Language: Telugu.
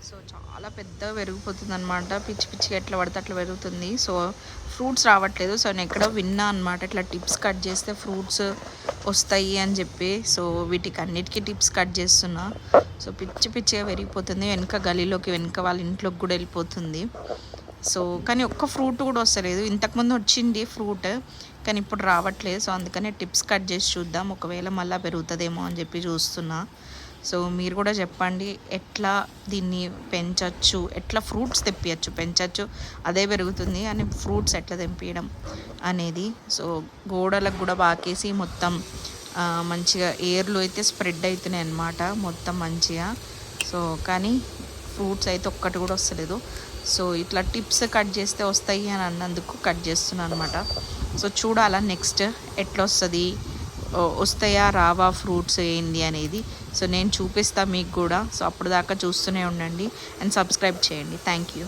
సో చాలా పెద్దగా పెరిగిపోతుంది అనమాట. పిచ్చి పిచ్చిగా ఎట్లా పడితే అట్లా పెరుగుతుంది. సో ఫ్రూట్స్ రావట్లేదు. సో నేను ఎక్కడో విన్నా అనమాట, ఇట్లా టిప్స్ కట్ చేస్తే ఫ్రూట్స్ వస్తాయి అని చెప్పి. సో వీటికి అన్నిటికీ టిప్స్ కట్ చేస్తున్నా. సో పిచ్చి పిచ్చిగా పెరిగిపోతుంది. వెనక గలీలోకి, వెనక వాళ్ళ ఇంట్లోకి కూడా వెళ్ళిపోతుంది. సో కానీ ఒక్క ఫ్రూట్ కూడా వస్తలేదు. ఇంతకుముందు వచ్చింది ఫ్రూట్, కానీ ఇప్పుడు రావట్లేదు. సో అందుకనే టిప్స్ కట్ చేసి చూద్దాం, ఒకవేళ మళ్ళీ పెరుగుతుందేమో అని చెప్పి చూస్తున్నా. సో మీరు కూడా చెప్పండి, ఎట్లా దీన్ని పెంచవచ్చు, ఎట్లా ఫ్రూట్స్ తెప్పియచ్చు, పెంచవచ్చు అదే పెరుగుతుంది అని ఫ్రూట్స్ ఎట్లా తెంపియడం అనేది. సో గోడలకు కూడా బాకేసి మొత్తం మంచిగా ఏర్లు అయితే స్ప్రెడ్ అవుతున్నాయి అన్నమాట మొత్తం మంచిగా. సో కానీ ఫ్రూట్స్ అయితే ఒక్కటి కూడా వస్తలేదు. సో ఇట్లా టిప్స్ కట్ చేస్తే వస్తాయి అని అన్నందుకు కట్ చేస్తున్నాను అనమాట. సో చూడాలా నెక్స్ట్ ఎట్లా వస్తుంది, వస్తాయా రావా ఫ్రూట్స్ ఏంది అనేది. సో నేను చూపిస్తాను మీకు కూడా. సో అప్పుడు దాకా చూస్తూనే ఉండండి అండ్ సబ్స్క్రైబ్ చేయండి. Thank you.